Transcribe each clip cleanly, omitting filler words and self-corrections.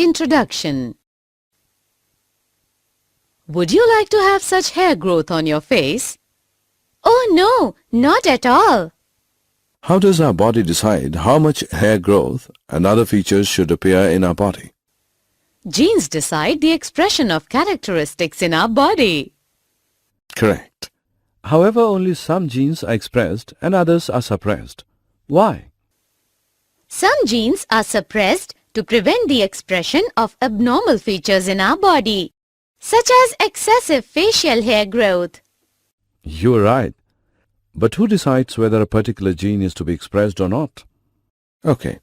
Introduction. Would you like to have such hair growth on your face? Oh no, not at all. How does our body decide how much hair growth and other features should appear in our body? Genes decide the expression of characteristics in our body. Correct. However, only some genes are expressed and others are suppressed. Why? Some genes are suppressed to prevent the expression of abnormal features in our body, such as excessive facial hair growth. You are right. But who decides whether a particular gene is to be expressed or not? Okay.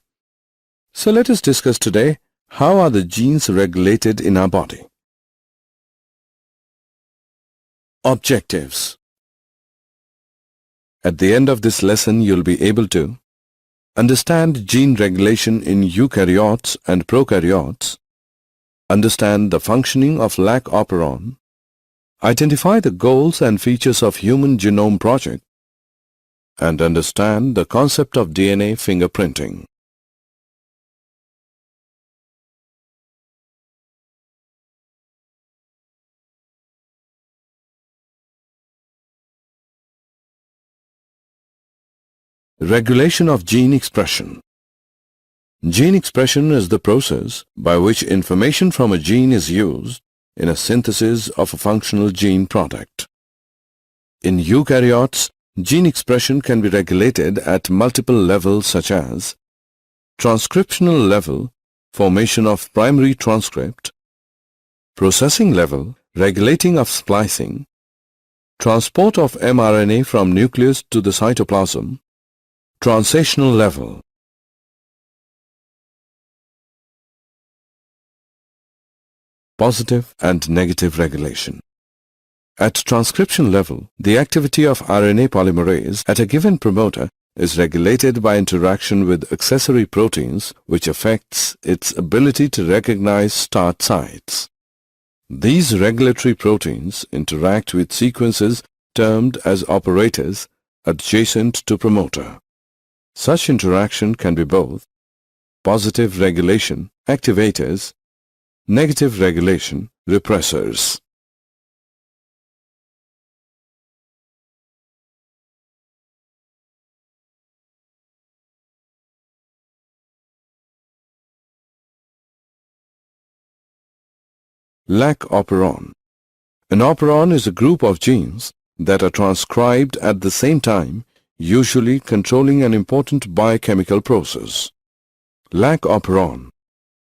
So let us discuss today how are the genes regulated in our body. Objectives. At the end of this lesson, you'll be able to understand gene regulation in eukaryotes and prokaryotes, understand the functioning of lac operon, identify the goals and features of Human Genome Project, and understand the concept of DNA fingerprinting. Regulation of gene expression. Gene expression is the process by which information from a gene is used in a synthesis of a functional gene product. In eukaryotes, gene expression can be regulated at multiple levels such as transcriptional level, formation of primary transcript, processing level, regulating of splicing, transport of mRNA from nucleus to the cytoplasm, translational level. Positive and negative regulation. At transcription level, the activity of RNA polymerase at a given promoter is regulated by interaction with accessory proteins, which affects its ability to recognize start sites. These regulatory proteins interact with sequences termed as operators adjacent to promoter. Such interaction can be both positive regulation, activators, negative regulation, repressors. Lac operon. An operon is a group of genes that are transcribed at the same time, usually controlling an important biochemical process. Lac operon.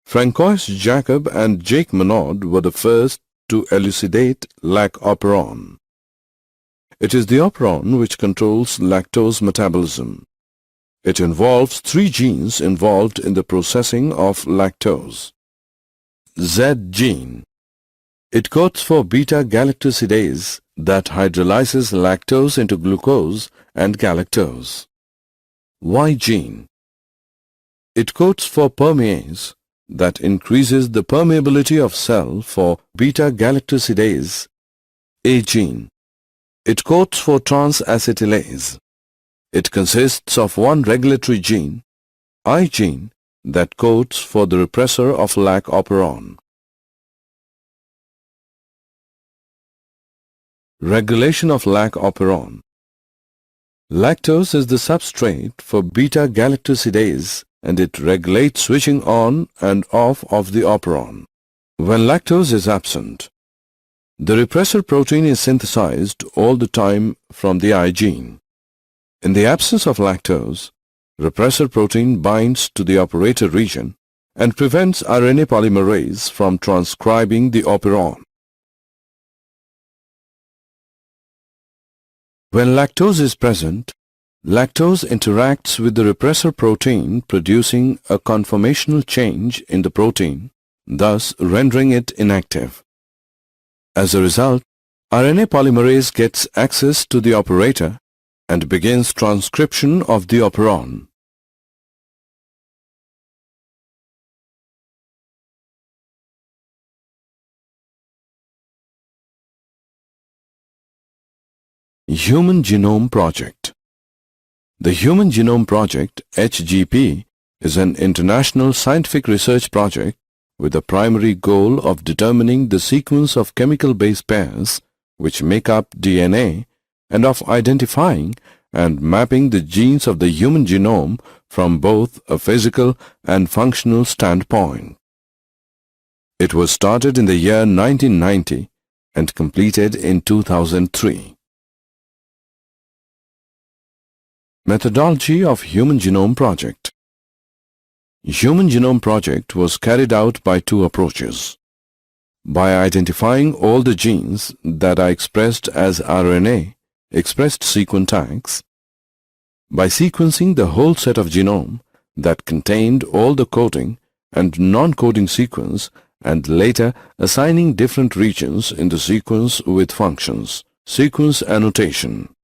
Francois Jacob and Jake Monod were the first to elucidate lac operon. It is the operon which controls lactose metabolism. It involves three genes involved in the processing of lactose. Z gene. It codes for beta-galactosidase that hydrolyzes lactose into glucose and galactose. Y gene. It codes for permease that increases the permeability of cell for beta-galactosidase. A gene. It codes for trans-acetylase. It consists of one regulatory gene, I gene, that codes for the repressor of lac operon. Regulation of lac operon. Lactose is the substrate for beta-galactosidase and it regulates switching on and off of the operon. When lactose is absent, the repressor protein is synthesized all the time from the I gene. In the absence of lactose, repressor protein binds to the operator region and prevents RNA polymerase from transcribing the operon. When lactose is present, lactose interacts with the repressor protein producing a conformational change in the protein, thus rendering it inactive. As a result, RNA polymerase gets access to the operator and begins transcription of the operon. Human Genome Project. The Human Genome Project, HGP, is an international scientific research project with the primary goal of determining the sequence of chemical base pairs which make up DNA and of identifying and mapping the genes of the human genome from both a physical and functional standpoint. It was started in the year 1990 and completed in 2003. Methodology of Human Genome Project. Human Genome Project was carried out by two approaches. By identifying all the genes that are expressed as RNA, expressed sequence tags, by sequencing the whole set of genome that contained all the coding and non-coding sequence and later assigning different regions in the sequence with functions, sequence annotation.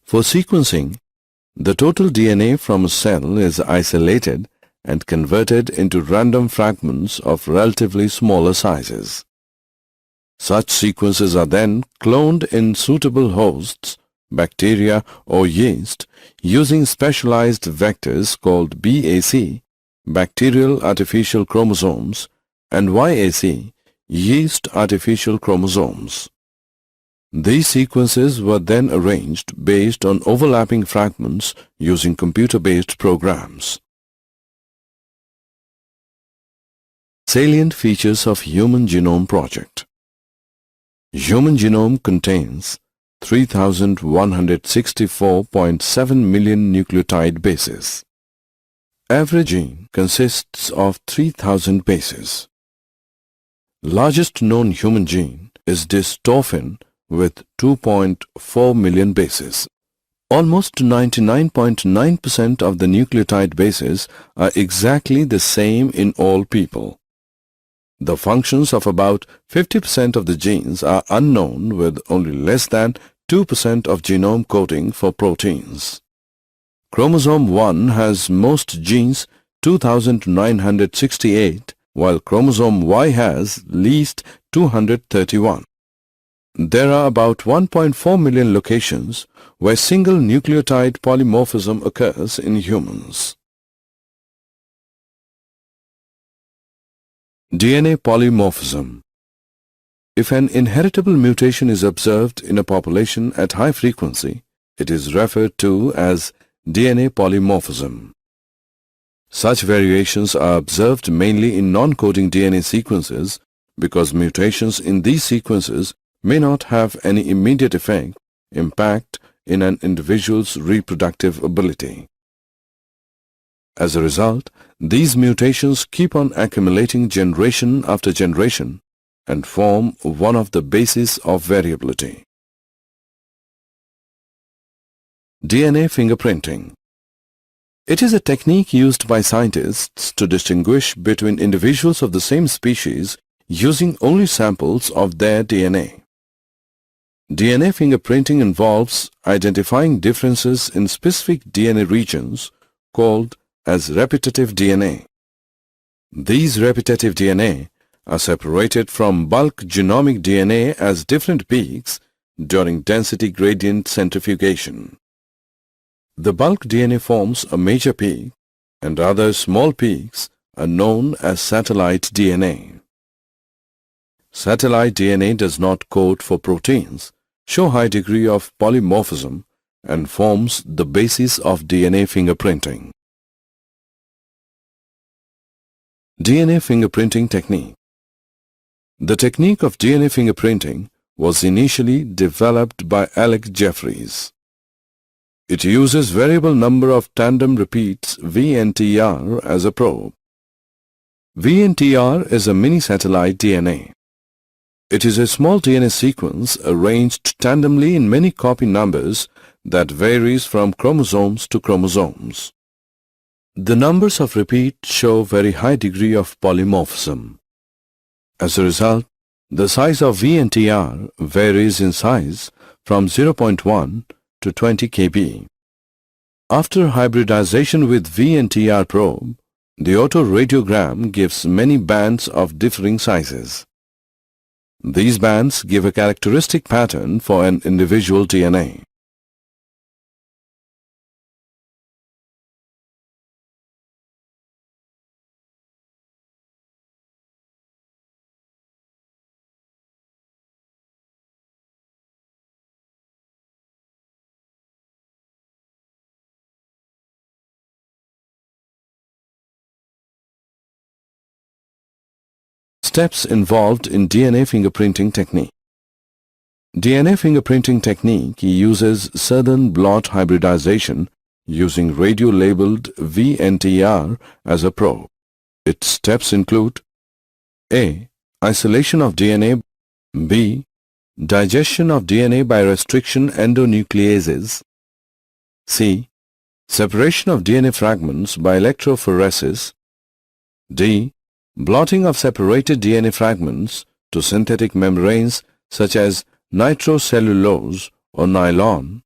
For sequencing, the total DNA from a cell is isolated and converted into random fragments of relatively smaller sizes. Such sequences are then cloned in suitable hosts, bacteria or yeast, using specialized vectors called BAC, bacterial artificial chromosomes, and YAC, yeast artificial chromosomes. These sequences were then arranged based on overlapping fragments using computer-based programs. Salient features of Human Genome Project. Human genome contains 3,164.7 million nucleotide bases. Average gene consists of 3,000 bases. Largest known human gene is dystrophin with 2.4 million bases. Almost 99.9% of the nucleotide bases are exactly the same in all people. The functions of about 50% of the genes are unknown, with only less than 2% of genome coding for proteins. Chromosome 1 has most genes, 2,968, while chromosome Y has least 231. There are about 1.4 million locations where single nucleotide polymorphism occurs in humans. DNA polymorphism. If an inheritable mutation is observed in a population at high frequency, it is referred to as DNA polymorphism. Such variations are observed mainly in non-coding DNA sequences because mutations in these sequences may not have any immediate impact in an individual's reproductive ability. As a result, these mutations keep on accumulating generation after generation and form one of the bases of variability. DNA fingerprinting. It is a technique used by scientists to distinguish between individuals of the same species using only samples of their DNA. DNA fingerprinting involves identifying differences in specific DNA regions called as repetitive DNA. These repetitive DNA are separated from bulk genomic DNA as different peaks during density gradient centrifugation. The bulk DNA forms a major peak and other small peaks are known as satellite DNA. Satellite DNA does not code for proteins, show high degree of polymorphism, and forms the basis of DNA fingerprinting. DNA fingerprinting technique. The technique of DNA fingerprinting was initially developed by Alec Jeffreys. It uses variable number of tandem repeats VNTR as a probe. VNTR is a mini-satellite DNA. It is a small DNA sequence arranged tandemly in many copy numbers that varies from chromosomes to chromosomes. The numbers of repeats show very high degree of polymorphism. As a result, the size of VNTR varies in size from 0.1 to 20 kb. After hybridization with VNTR probe, the autoradiogram gives many bands of differing sizes. These bands give a characteristic pattern for an individual DNA. Steps involved in DNA fingerprinting technique. DNA fingerprinting technique uses southern blot hybridization using radio-labeled VNTR as a probe. Its steps include A. Isolation of DNA. B. Digestion of DNA by restriction endonucleases. C. Separation of DNA fragments by electrophoresis. D. Blotting of separated DNA fragments to synthetic membranes such as nitrocellulose or nylon.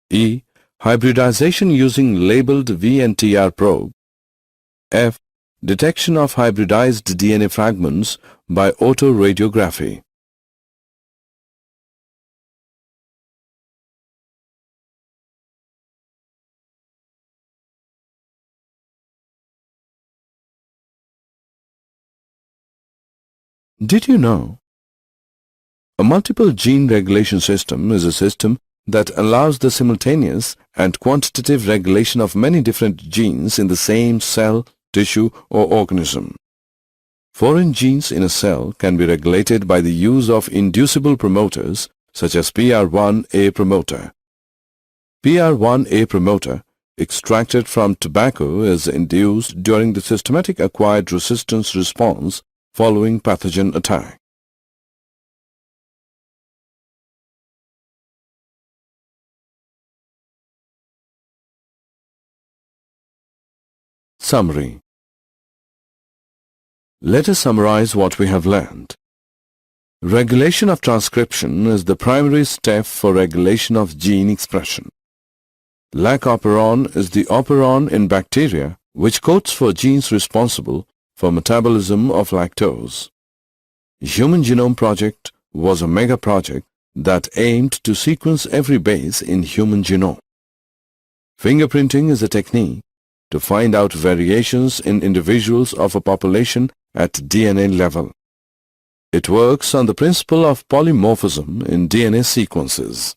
E. Hybridization using labeled VNTR probe. F. Detection of hybridized DNA fragments by autoradiography. Did you know? A multiple gene regulation system is a system that allows the simultaneous and quantitative regulation of many different genes in the same cell, tissue or organism. Foreign genes in a cell can be regulated by the use of inducible promoters such as PR1A promoter. PR1A promoter extracted from tobacco is induced during the systematic acquired resistance response following pathogen attack. Summary. Let us summarize what we have learned. Regulation of transcription is the primary step for regulation of gene expression. Lac operon is the operon in bacteria which codes for genes responsible for metabolism of lactose. Human Genome Project was a mega project that aimed to sequence every base in human genome. Fingerprinting is a technique to find out variations in individuals of a population at DNA level. It works on the principle of polymorphism in DNA sequences.